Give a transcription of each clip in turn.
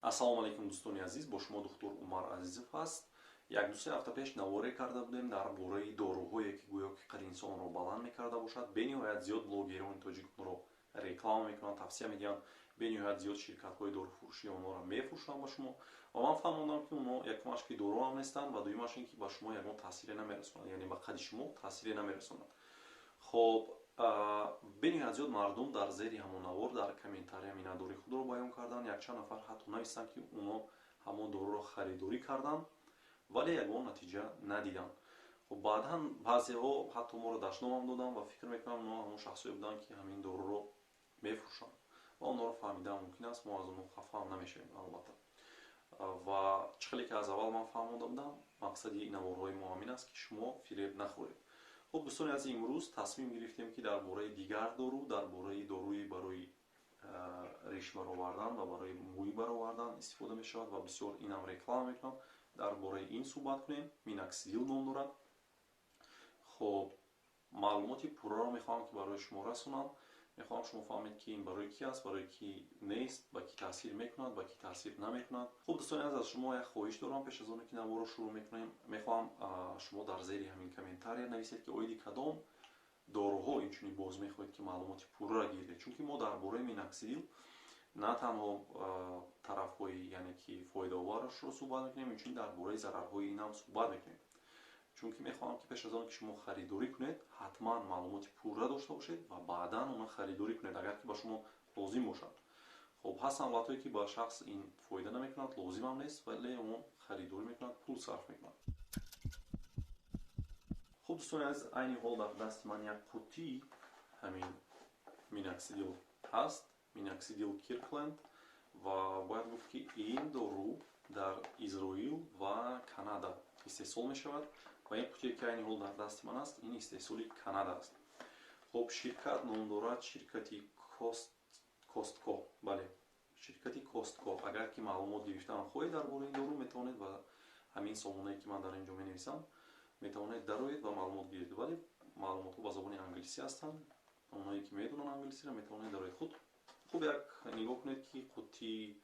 Ассалому алайкум дӯстони азиз, бо шумо духтур Умар Азизов ҳаст. Як ду се ҳафта пеш наворе карда будем дар бораи доруҳое ки гӯё ки қад инсонро баланд мекарда бошад. Бениҳоят зиёд блогерони тоҷик онро реклама мекунанд, тавсия медиҳанд. Бениҳоят зиёд ширкатҳои дорухурӯшӣ онҳоро мефурӯшанд ба шумо. Ва ман фаҳмондам ки онҳо якумаш ки дору ҳам нестанд ва дуюмаш ин ки ба шумо ягон таъсире намерасонанд, яъне ба қади шумо таъсире намерасонанд. Хоб бениҳоят зиёд мардум дар зери ҳамон навор дар комментария миннатдории худро баён карданд. Якчанд нафар ҳатто навистанд ки онҳо ҳамон доруро харидорӣ карданд, вале ягон натиҷа надиданд. Хоб баъдан баъзеҳо ҳатто моро дашномам доданд ва фикр мекунам онҳо ҳамон шахсое буданд ки ҳамин доруро мефурӯшанд ва онҳоро фаҳмидан мумкин аст, мо аз онҳо хафа намешавем албатта. Ва чӣ хеле ки аз аввал ман фаҳмонда будам, мақсади наворҳои мо ҳамин аст ки шумо фиреб нахӯред. Хуб дӯстони азиз, имрӯз тасмим гирифтем ки дар бораи дигар дору, дар бораи доруи барои риш баровардан ва барои мӯй баровардан истифода мешавад ва бисёр инам реклама мекунанд. Дар бораи ин суҳбат кунем. Миноксидил ном дорад. Хоб маълумоти пурраро мехоҳам ки барои шумо расонам. мехоҳам шумо фаҳмед ки ин барои ки аст, барои ки нест, ба ки таъсир мекунад, ба ки таъсир наметунад. Хуб дӯстони азиз, аз шумо як хоҳиш дорам. Пеш аз оне ки наворро шурӯъ мекунем, мехоҳам шумо дар зери ҳамин комментария нависед ки оиди кадом доруҳо инчунин боз мехоҳед ки маълумоти пурра гиред. Чунки мо дар бораи миноксидил на танҳо тарафҳои яъне ки фоидаоварашро суҳбат мекунем, инчунин дар бораи зарарҳои ин ҳам суҳбат мекунем. Чунки мехоҳам ки пеш аз оне ки шумо харидорӣ кунед, ҳатман маълумоти пурра дошта бошед ва баъдан онро харидорӣ кунед, агар ки ба шумо лозим бошад. Хоб ҳаст амлатҳое ки ба шахс ин фоида намекунад, лозимам нест, вале он харидорӣ мекунад, пул сарф мекунад. Хуб дӯстони азиз, айни ҳол дар дасти ман як қуттии ҳамин миноксидил ҳаст, миноксидил Kirkland, ва бояд гуфт ки ин дору дар Изроил ва Канада истеҳсол мешавад ва ин қуттие ки айни ҳол дар дасти ман аст, ин истеҳсоли Канада аст. Хоб ширкат ном дорад ширкати Costco. Бале, ширкати Costco. Агар ки маълумот гирифтан хоҳед дар бораи ин дору, метавонед ба ҳамин сомонае ки ман дар инҷо менависам метавонед дароед ва маълумот гиред, вале маълумотҳо ба забони англисӣ ҳастанд. онҳое ки медонанд англисиро метавонед дароед. хуб як нигоҳ кунед ки қуттии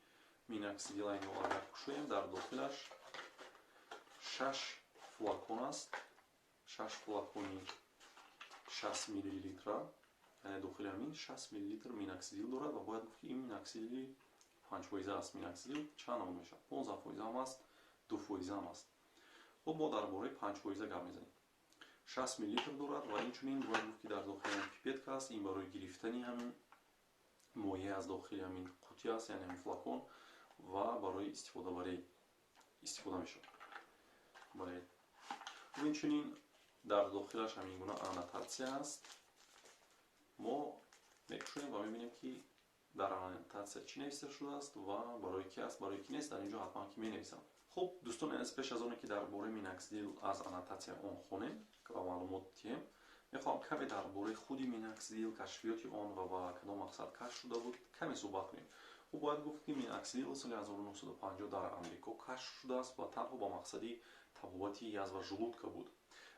миноксидил айни ҳол агар кушоем, дар дохилаш 6 флакон аст. 6 флакони 60 мл, яъне дохили ҳамин 60 мл миноксидил дорад ва бояд гуфт ки ин миноксидили 5% аст. Миноксидил чанд намуд мешавад? 15% ҳам аст, 2% ҳам аст. хуб мо дар бораи 5% гап мезанем. 60 мл дорад ва инчунин бояд гуфт ки дар дохили ҳамин пипетка аст. ин барои гирифтани ҳамин моеъ аз дохили ҳамин қуттӣ аст, яъне ҳамин флакон, ва барои истифодабарӣ истифода мешавад. бале, инчунин дар дохилаш ҳамин гуна аннотатсия аст. мо мекушоем ва мебинем ки дар аннотатсия чӣ нависта шудааст ва барои ки аст, барои ки нест, дар инҷо ҳатман ки менависам. хуб дӯстони азиз, пеш аз оне ки дар бораи миноксидил аз аннотатсия он хонем ва маълумот диҳем, мехоҳам каме дар бораи худи миноксидил, кашфиёти он ва ба кадом мақсад кашф шуда буд каме суҳбат кунем. хуб бояд гуфт ки миноксидил соли 1950 дар амрико кашф шудааст ва танҳо ба мақсади табобати язва жулудка буд,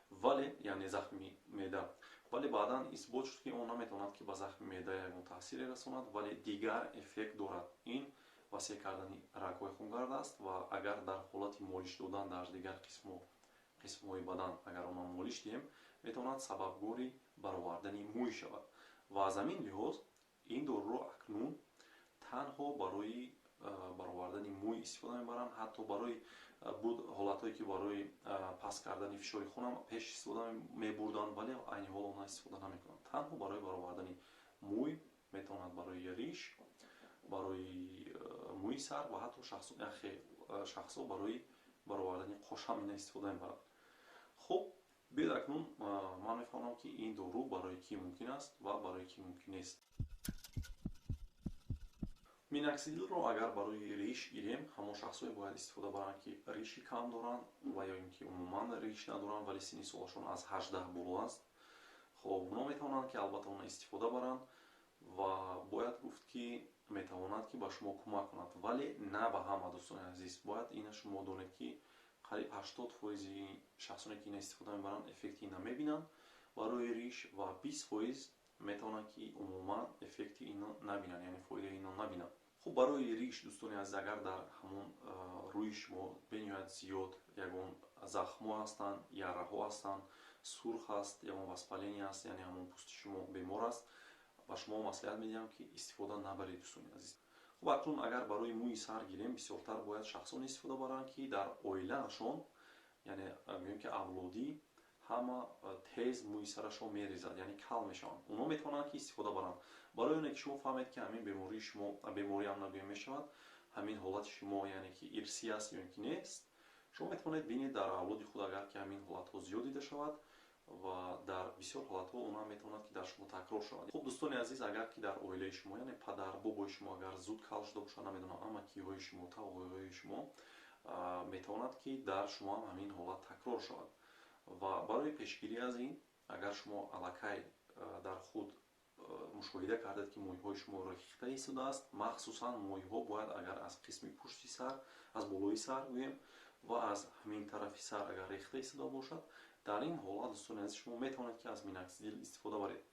вале яъне захми меъда. вале баъдан исбот шуд ки он наметавонад ки ба захми меъда ягон таъсире расонад, вале дигар эффект дорад. ин васеъ кардани рагҳои хунгард аст ва агар дар ҳолати молиш додан дар дигар қисмҳои бадан агар онро молиш диҳем, метавонад сабабгори баровардани мӯй шавад. ва аз ҳамин лиҳоз ин доруро акнун танҳо барои баровардани мӯй истифода мебаранд. ҳатто барои буд ҳолатҳое ки барои паст кардани фишори хунам пеш истифода мебурданд, вале айни ҳол онҳо истифода намекунанд. танҳо барои баровардани мӯй, метавонад барои риш, барои мӯи сар ва ҳатто шахсҳо барои баровардани қош ҳам ина истифода мебаранд. хуб биёед акнун ман мефаҳмам ки ин дору барои ки мумкин аст ва барои ки мумкин нест. миноксидилро агар барои риш гирем, ҳамон шахсое бояд истифода баранд ки риши кам доранд ва ё ин ки умуман риш надоранд, вале синни солашон аз 18 боло аст. хоб онҳо метавонанд ки албатта онро истифода баранд ва бояд гуфт ки метавонад ки ба шумо кӯмак кунад, вале на ба ҳама. дӯстони азиз, бояд ина шумо донед ки қариб 80% шахсоне ки ина истифода мебаранд эффекти ина мебинанд барои риш ва 20% метавонанд ки умуман эффекти ино набинанд, яъне фоидаи ино набинанд. хуб барои риш дӯстони азиз, агар дар ҳамон рӯи шумо бениҳоят зиёд ягон захмҳо ҳастанд, ярраҳо ҳастанд, сурх аст, ягон воспаление аст, яъне ҳамон пӯсти шумо бемор аст, ба шумо маслиҳат медиҳам ки истифода набаред дӯстони азиз. хуб акнун агар барои мӯи сар гирем, бисёртар бояд шахсоне истифода баранд ки дар оилаашон, яъне гӯем ки авлодӣ ҳама тез мӯи сарашон мерезад, яъне кал мешаванд. онҳо метавонанд ки истифода баранд. барои оне ки шумо фаҳмед ки ҳамин бемории шумо бемориам нагӯем мешавад, ҳамин ҳолати шумо яъне ки ирсӣ аст ё ин ки нест, шумо метавонед бинед дар авлоди худ агар ки ҳамин ҳолатҳо зиёд дида шавад ва дар бисёр ҳолатҳо он ҳам метавонад ки дар шумо такрор шавад. хуб дӯстони азиз, агар ки дар оилаи шумо, яъне падар бобои шумо агар зуд кал шуда бошад, намедонам амакиҳои шумо, тавоҳои шумо, метавонад ки дар шумо ҳам ҳамин ҳолат такрор шавад. ва барои пешгирӣ аз ин, агар шумо аллакай дар худ мушоҳида кардед ки мӯйҳои шумо рехта истодааст, махсусан мӯйҳо бояд агар аз қисми пушти сар, аз болои сар гӯем, ва аз ҳамин тарафи сар агар рехта истода бошад, дар ин ҳолат дӯстони азиз шумо метавонед ки аз миноксидил истифода баред.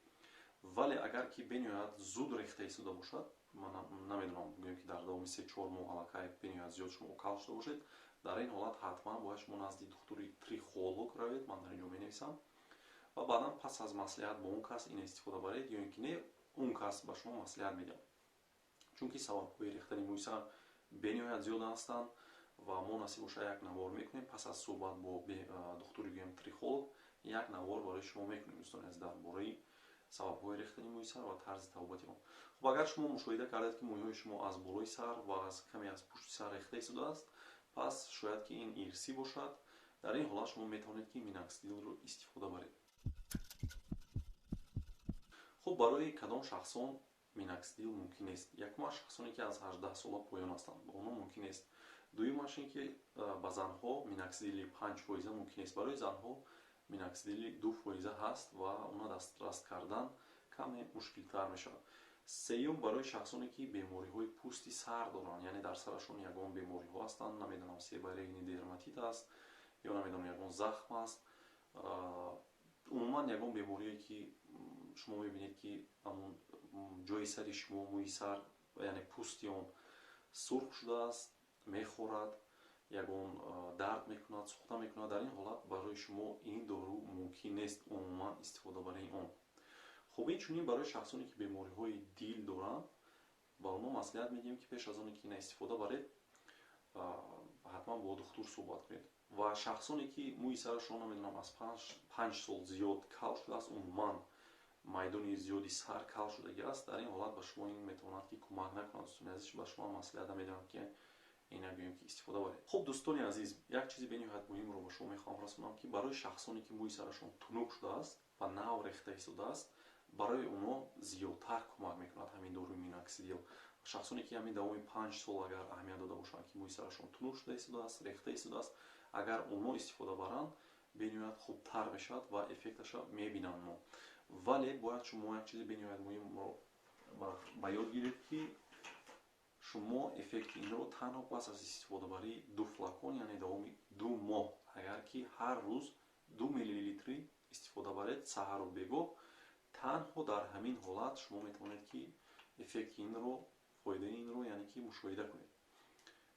вале агар ки бениҳоят зуд рехта истода бошад, ман намедонам, гӯем ки дар давоми 3-4 моҳ аллакай бениҳоят зиёд шумо кал шуда бошед, дар ин ҳолат ҳатман бояд шумо назди духтури трихолог равед, ман дар инҷо менависам, ва баъдан пас аз маслиҳат бо он кас ин истифода баред ё ин ки не, он кас ба шумо маслиҳат медиҳад. чунки сабабҳои рехтани мӯи сар бениҳоят зиёд ҳастанд ва мо насиб боша як навор мекунем, пас аз суҳбат бо духтури гӯем трихолог, як навор барои шумо мекунем дӯстони азиз дар бораи сабабҳои рехтани мӯи сар ва тарзи табобати он. хуб агар шумо мушоҳида кардед ки мӯйҳои шумо аз болои сар ва аз каме аз пушти сар рехта истодааст, пас шояд ки ин ирсӣ бошад. дар ин ҳолат шумо метавонед ки миноксидилро истифода баред. хуб барои кадом шахсон миноксидил мумкин нест? Якумаш шахсоне ки аз 18 сола поён ҳастанд, ба онҳо мумкин нест. дуюмаш ин ки ба занҳо миноксидили 5% мумкин нест. барои занҳо миноксидили 2% ҳаст ва онҳо дастрас кардан каме мушкилтар мешавад. сеюм барои шахсоне ки бемориҳои пӯсти сар доранд, яъне дар сарашон ягон бемориҳо ҳастанд, намедонам себарейни дерматит аст ё намедонам ягон захм аст, умуман ягон беморие ки шумо мебинед ки амон ҷои сари шумо, мӯи сар, яъне пӯсти он сурх шудааст, мехорад, ягон дард мекунад, сӯхта мекунад, дар ин ҳолат барои шумо ин дору мумкин нест умуман истифода барои он. хуб инчунин барои шахсоне ки бемориҳои дил доранд, ба онҳо маслиҳат медиҳем ки пеш аз оне ки ина истифода баред, ҳатман бо духтур суҳбат кунед. ва шахсоне ки мӯи сарашон намедонам аз 5 сол зиёд кал шудааст, умуман майдони зиёди сар кал шудагӣ аст, дар ин ҳолат ба шумо ин метавонад ки кӯмак накунад. дӯстони азиз, ба шумо маслиҳат намедиҳам ки ина гӯем ки истифода баред. хуб дӯстони азиз, як чизи бениҳоят муҳимро ба шумо мехоҳам расонам ки барои шахсоне ки мӯи сарашон тунук шудааст ва нав рехта истодааст, барои онҳо зиёдтар кӯмак мекунад ҳамин доруи миноксидил. шахсоне ки ҳамин давоми 5 сол агар аҳамият дода бошанд ки мӯи сарашон тунук шуда истодааст, рехта истодааст, агар онҳо истифода баранд, бениҳоят хубтар мешавад ва эффекташа мебинанд мо. вале бояд шумо як чизи бениҳоят муҳимро ба ёд гиред ки шумо эффекти инро танҳо пас аз истифодабарии 2 флакон, яъне давоми 2 моҳ, агар ки ҳар рӯз 2 мл истифода баред саҳару бегоҳ, танҳо дар ҳамин ҳолат шумо метавонед ки эффекти инро, фоидаи инро яъне ки мушоҳида кунед.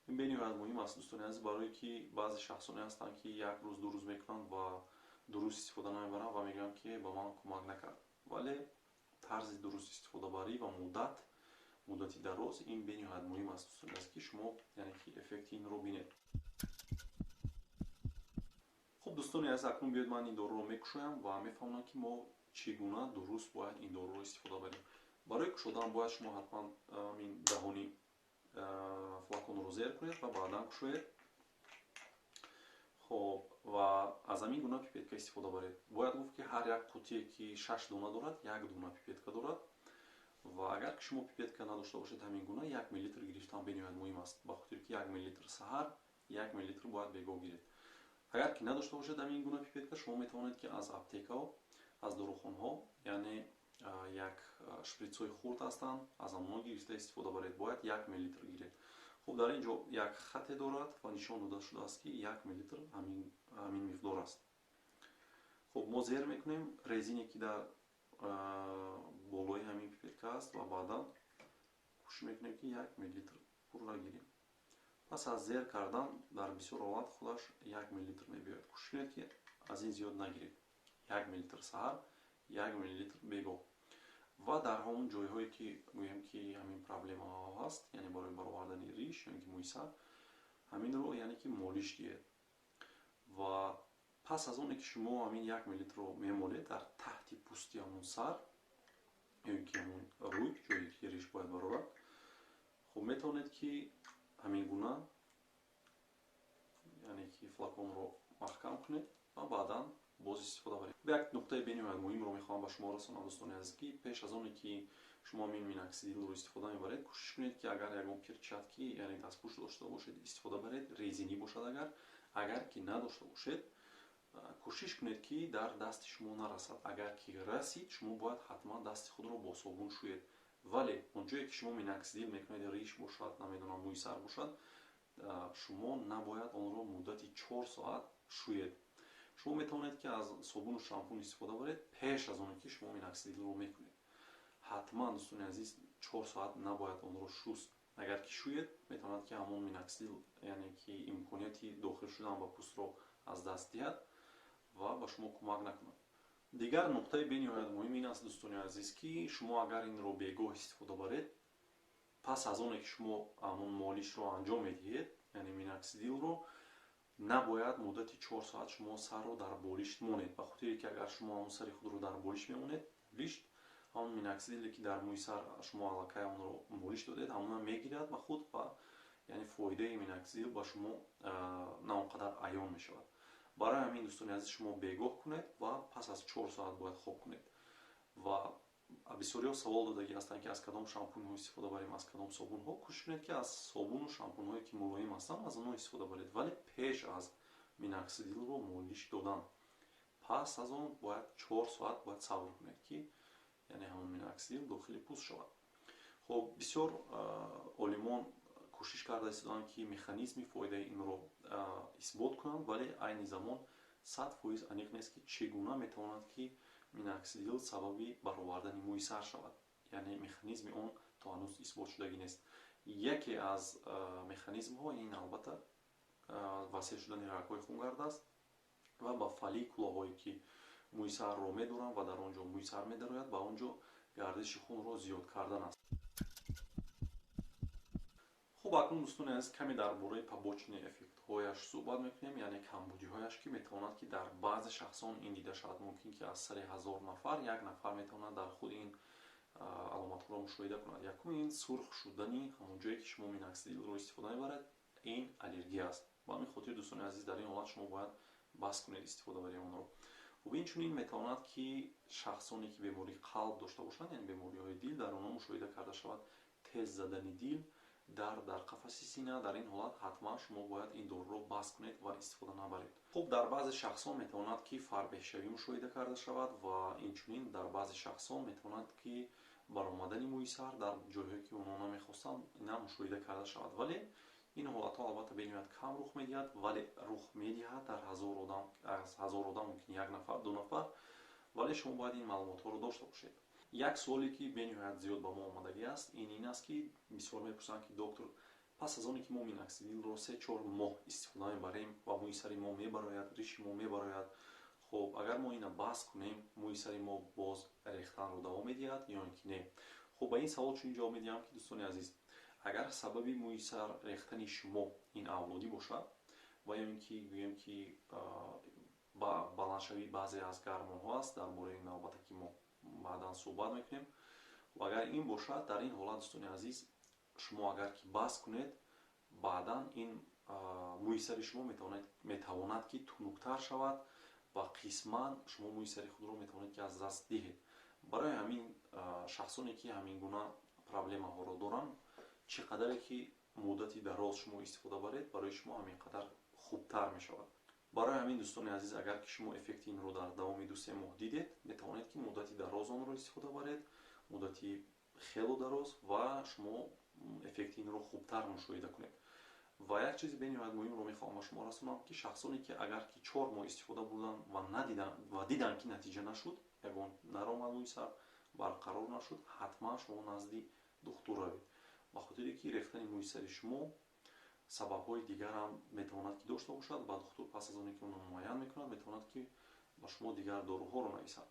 ин бениҳоят муҳим аст дӯстони азиз, барое ки баъзе шахсоне ҳастанд ки як рӯз 2 рӯз мекунанд ва дуруст истифода намебаранд ва мегӯянд ки ба ман кӯмак накард. вале тарзи дуруст истифодабарӣ ва муддати дароз, ин бениҳоят муҳим аст дӯстони азиз, ки шумо яъне ки эффекти инро бинед. хуб дӯстони азиз, акнун биёед ман ин доруро мекушоям ва мефаҳмонам ки мо чӣ гуна дуруст бояд ин доруро истифода барем. барои кушодан бояд шумо ҳатман ин даҳони флаконро зер кунед ва баъдан кушоед. хоб ва аз ҳамин гуна пипетка истифода баред. бояд гуфт ки ҳар як қутие ки 6 дона дорад, 1 дона пипетка дорад, ва агар ки шумо пипетка надошта бошед ҳамин гуна, 1 мл гирифтан бениҳоят муҳим аст, ба хотире ки 1 мл саҳар, 1 мл бояд бегоҳ гиред. агар ки надошта бошед ҳамин гуна пипетка, шумо метавонед ки аз аптекаҳо, аз дорухонаҳо, яъне як шприцҳои хурд ҳастанд, аз амоно гирифта истифода баред. бояд 1 мл гиред. хуб дар ин ҷо як хате дорад ва нишон дода шудааст ки 1 мл ҳамин миқдор аст. хуб мо зер мекунем резине ки дар болои ҳамин пипетка аст ва баъдан кӯшиш мекунем ки 1 мл пурра гирем. пас аз зер кардан дар бисёр ҳолат худаш 1 мл мебиёяд. кӯшиш кунед ки аз ин зиёд нагиред. 1 мл саҳар, 1 мл бегоҳ. ва дар ҳамон ҷойҳое ки гӯем ки ҳамин проблемаҳо ҳаст, яъне барои баровардани риш ё ин ки мӯйсар, ҳаминро яъне ки молиш диҳед. ва пас аз оне ки шумо ҳамин 1 мл-ро мемолед дар таҳти пӯсти ҳамон сар ё ин ки ҳамон рӯй, ҷое ки риш бояд барорад, хуб метавонед ки ҳамин гуна яъне ки флаконро маҳкам кунед ва баъдан боз истифода баред. як нуқтаи бениҳоят муҳимро мехоҳам ба шумо расонам, дӯстони азиз, ки пеш аз оне ки шумо ҳамин миноксидилро истифода мебаред, кӯшиш кунед ки агар ягон перчатки яъне дастпӯш дошта бошед, истифода баред, резинӣ бошад. Агар ки надошта бошед, кӯшиш кунед ки дар дасти шумо нарасад. агар ки расид, шумо бояд ҳатман дасти худро бо собун шӯед. вале он ҷое ки шумо миноксидил мекунед, риш бошад, намедонам мӯйсар бошад, шумо набояд онро муддати 4 соат шӯед. шумо метавонед ки аз собуну шампун истифода баред пеш аз оне ки шумо миноксидилро мекунед. ҳатман дӯстони азиз 4 соат набояд онро шуст. агар ки шӯед, метавонад ки ҳамон миноксидил яъне ки имконияти дохил шудан ба пӯстро аз даст диҳад ва ба шумо кӯмак накунад. дигар нуқтаи бениҳоят муҳим ин аст, дӯстони азиз, ки шумо агар инро бегоҳ истифода баред, пас аз оне ки шумо ҳамон молишро анҷом медиҳед, яъне миноксидилро, набояд муддати 4 соат шумо сарро дар болишт монед. ба хотире ки агар шумо ҳамон сари худро дар болиш мемонед, болишт, ҳамон миноксидиле ки дар мӯйсар шумо аллакай онро молиш додед, ҳамона мегирад ба худ ва яъне фоидаи миноксидил ба шумо на он қадар аён мешавад. барои ҳамин дӯстони азиз, шумо бегоҳ кунед ва пас аз 4 соат бояд хоб кунед. ва бисёриҳо савол додагӣ ҳастанд ки аз кадом шампунҳо истифода барем, аз кадом собунҳо. кӯшиш кунед ки аз собуну шампунҳое ки мулоим ҳастанд, аз онҳо истифода баред, вале пеш аз миноксидилро молиш додан. пас аз он бояд 4 соат бояд сабр кунед ки яъне ҳамон миноксидил дохили пӯст шавад. хуб, бисёр олимон кӯшиш карда истоданд ки механизми фоидаи инро исбот кунанд, вале айни замон 100% аниқ нест ки чӣ гуна метавонад ки миноксидил сабаби баровардани мӯйсар шавад. яъне механизми он то ҳанӯз исбот шудагӣ нест. яке аз механизмҳо ин албатта васеъ шудани рагҳои хунгард аст ва ба фолликулаҳое ки мӯйсарро медоранд ва дар он ҷо мӯйсар медарояд, ба он ҷо гардиши хунро зиёд кардан аст. хуб, акнун дӯстони азиз, каме дар бораи побочни эффектҳояш суҳбат мекунем, яъне камбудиҳояш, ки метавонад ки дар баъзе шахсон ин дида шавад. мумкин ки аз сари 1000 нафар 1 нафар метавонад дар худ ин аломатҳоро мушоҳида кунад. якум, ин сурх шудани ҳамон ҷое ки шумо миноксидилро истифода мебаред, ин аллергия аст. ба ҳамин хотир дӯстони азиз, дар ин ҳолат шумо бояд бас кунед истифодаи онро. хуб, инчунин метавонад ки шахсоне ки бемории қалб дошта бошанд, яъне бемориҳои дил, дар онҳо мушоҳида карда шавад тез задани дил, дард дар қафаси сина. дар ин ҳолат ҳатман шумо бояд ин доруро бас кунед ва истифода набаред. хуб, дар баъзе шахсон метавонад ки фарбеҳшавӣ мушоҳида карда шавад ва инчунин дар баъзе шахсон метавонад ки баромадани мӯйсар дар ҷойҳое ки онҳо намехостанд ина мушоҳида карда шавад. вале ин ҳолатҳо албатта бениҳоят кам рух медиҳад, вале рух медиҳад дар аз 1000 одам мумкин 1 нафар 2 нафар, вале шумо бояд ин маълумотҳоро дошта бошед. як суоле ки бениҳоят зиёд ба мо омадагӣ аст, ин аст ки бисёр мепурсанд ки доктор, пас аз оне ки мо миноксидилро 3-4 моҳ истифода мебарем ва мӯйсари мо мебарояд, риши мо мебарояд, хуб, агар мо ина бас кунем, мӯйсари мо боз рехтанро давом медиҳад ё ин ки не? хуб, ба ин савол чунин ҷавоб медиҳам ки дӯстони азиз, агар сабаби мӯйсар рехтани шумо ин авлодӣ бошад ва ё ин ки гӯем ки баландшавии баъзе аз гармонҳо аст, дар бораи ин албатта ки мо баъдан суҳбат мекунем. агар ин бошад, дар ин ҳолат дӯстони азиз, шумо агар ки бас кунед, баъдан ин мӯйсари шумо метавонад ки тунуктар шавад ва қисман шумо мӯйсари худро метавонед ки аз даст диҳед. барои ҳамин шахсоне ки ҳамин гуна проблемаҳоро доранд, чӣ қадаре ки муддати дароз шумо истифода баред, барои шумо ҳамин қадар хубтар мешавад. барои ҳамин дӯстони азиз, агар ки шумо эффекти инро дар давоми 2-3 моҳ дидед, метавонед ки муддати дароз онро истифода баред, муддати хело дароз, ва шумо эффекти инро хубтар мушоҳида кунед. ва як чизи бениҳоят муҳимро мехоҳам ба шумо расонам, ки шахсоне ки агар ки 4 моҳ истифода бурданд ва диданд ки натиҷа нашуд, ягон наромад мӯйсар барқарор нашуд, ҳатман шумо назди духтур равед. ба хотире ки рехтани мӯи сари шумо сабабҳои дигар ҳам метавонад ки дошта бошад. Ба духтур пас аз оне ки онро муайян мекунад, метавонад ки ба шумо дигар доруҳоро нависад.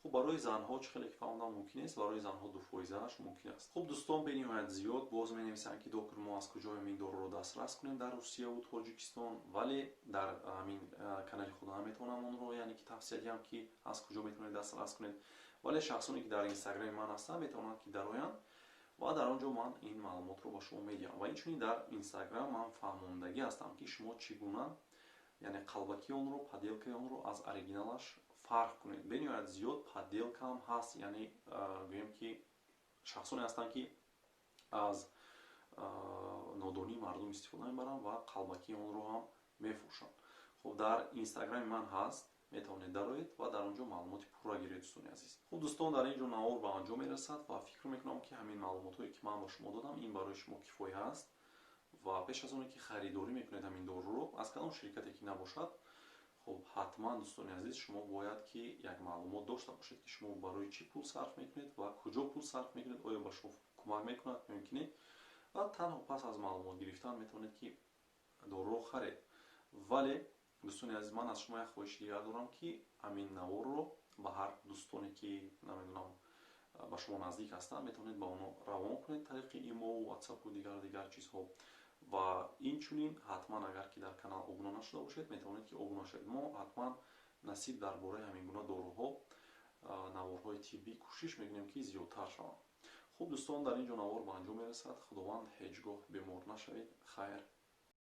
خب برای زنها چه خیلی که فهمیدم ممکن است، برای زنها 2 فایزه‌اش ممکن است. خب دوستان به نهایت زیاد باز می‌نویسن که دکتر ما از کجا این دارو رو دسترس کنیم در روسیه و تاجیکستان، ولی در همین کانال خودم میتونم اون رو یعنی که توصیه دیم که از کجا میتونید دسترس کنید، ولی شخصانی که در اینستاگرام من هستن میتونن که درآیند و در آنجا من این معلومات رو با شما میدم. و اینچنین در اینستاگرام من فهموندگی هستم که شما چگونه یعنی قلبکی اون رو، پدیلکای اون رو از اوریجینالش فرق کنید. به نهایت زیاد پدیلکا هم هست، یعنی گویم که شخصانی هستن که از نادانی مردم استفاده میبرن و قلبکی اون رو هم میفروشن. خب در اینستاگرام من هست، میتونید درآیید و در اونجا معلومات پورا گیرید دوستان عزیز. خب دوستان در اینجا نوار به انجام میرسد و فکر میکنم که همین معلوماتی که من با شما دادم این برای شما کفایه هست و پیش از اون که خریداری میکنید همین دارو رو از کدام شرکتی که نباشد، خب حتما دوستان عزیز شما باید که یک معلومات داشته باشید که شما برای چی پول صرف میکنید و کجا پول صرف میکنید، آیا به شما کمک میکند ممکنه، و تنها پس از معلومات گرفتن میتونید که دارو رو خرید. ولی دوستان عزیز من از شما یک خواهش دیگر دارم که همین نوار رو به هر دوستانی که نمیدونم به شما نزدیک هستن میتونید با اونو روان کنید طریق ایمو و واتساپ و دیگر چیزها. و اینچنین حتما اگر که در کانال ابونه نشده باشید میتونید که ابونه شوید. ما حتما نصیب درباره همین گونه داروها، نوارهای طبی کوشش میکنیم که زیادتر شوند. خب دوستان در اینجا نوار به انجام میرسد. خداوند هیچگاه بیمار نشوید. خیر.